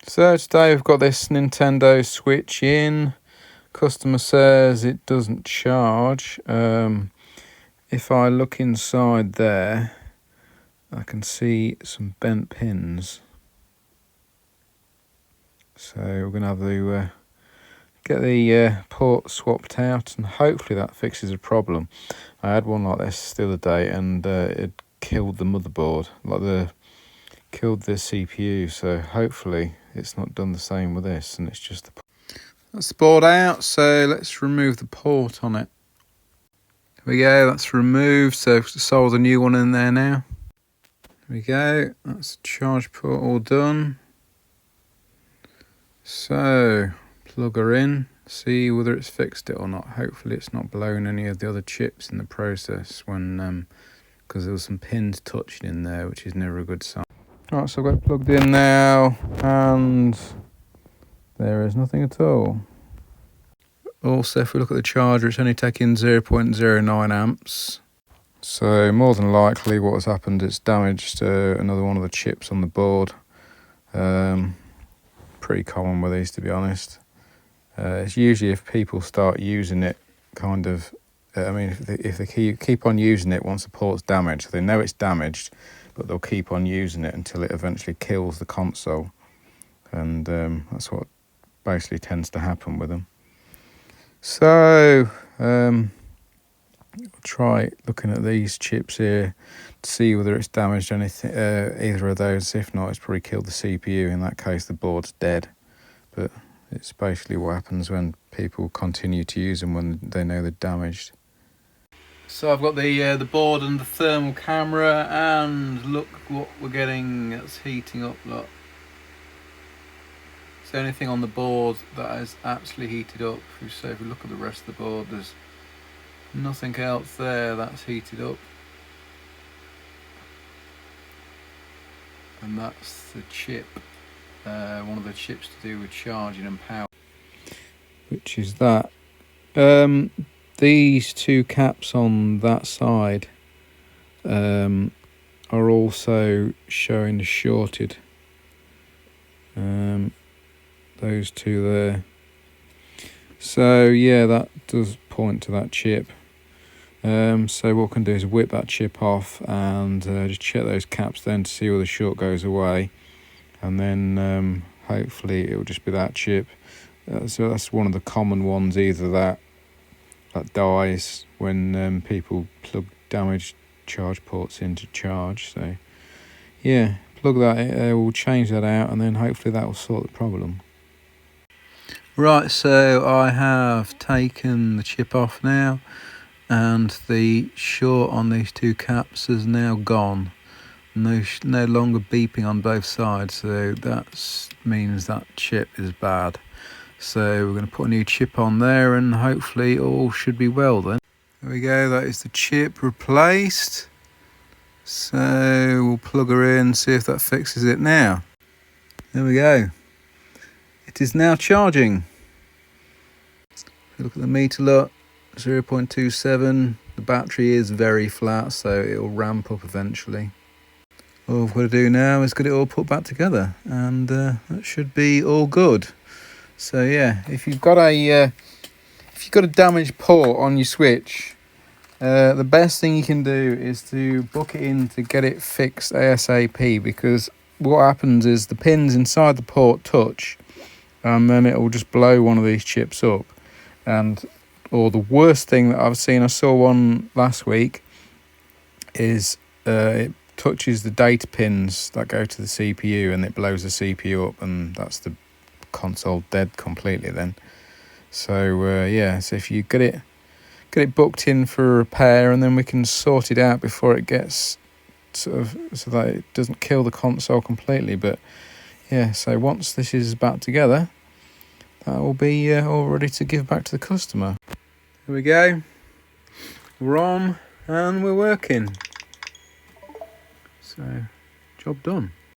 So today we've got this Nintendo Switch in. Customer says it doesn't charge. If I look inside there, I can see some bent pins. So we're going to have to get the port swapped out, and hopefully that fixes the problem. I had one like this the other day, and it killed the motherboard, killed the CPU. So hopefully it's not done the same with this, and it's just that's the board out. So let's remove the port on it. There we go, that's removed. So solder a new one in there now. There we go, that's the charge port all done. So plug her in, see whether it's fixed it or not. Hopefully it's not blown any of the other chips in the process when because there was some pins touching in there, which is never a good sign. Right, so I've got it plugged in now, and there is nothing at all. Also, if we look at the charger, it's only taking 0.09 amps. So more than likely what has happened, it's damaged another one of the chips on the board. Pretty common with these, to be honest. It's usually if people start using it, kind of, if they keep on using it once the port's damaged, they know it's damaged, but they'll keep on using it until it eventually kills the console. And that's what basically tends to happen with them. So I'll try looking at these chips here to see whether it's damaged anything, either of those. If not, it's probably killed the CPU. In that case, the board's dead. But it's basically what happens when people continue to use them when they know they're damaged. So I've got the board and the thermal camera, and look what we're getting. It's heating up. Look, it's the only thing on the board that is actually heated up. So if we look at the rest of the board, there's nothing else there that's heated up. And that's the chip, one of the chips to do with charging and power, which is that. These two caps on that side are also showing as shorted. Those two there. So yeah, that does point to that chip. So what we can do is whip that chip off and just check those caps then to see where the short goes away, and then hopefully it will just be that chip. So that's one of the common ones, either that dies when people plug damaged charge ports into charge. So yeah, plug that in, we'll change that out, and then hopefully that will sort the problem. Right, so I have taken the chip off now, and the short on these two caps is now gone. No longer beeping on both sides, so that means that chip is bad. So we're going to put a new chip on there, and hopefully all should be well then. There we go, that is the chip replaced. So we'll plug her in, see if that fixes it now. There we go. It is now charging. If you look at the meter, look, 0.27. The battery is very flat, so it will ramp up eventually. All we've got to do now is get it all put back together, and that should be all good. So yeah, if you've got a damaged port on your Switch, the best thing you can do is to book it in to get it fixed ASAP, because what happens is the pins inside the port touch, and then it will just blow one of these chips up. Or the worst thing that I've seen, I saw one last week, is it touches the data pins that go to the CPU, and it blows the CPU up, and that's the console dead completely then. So yeah, so if you get it booked in for a repair, and then we can sort it out before it gets sort of, so that it doesn't kill the console completely. But yeah, so once this is back together, that will be all ready to give back to the customer. Here we go, we're on and we're working. So job done.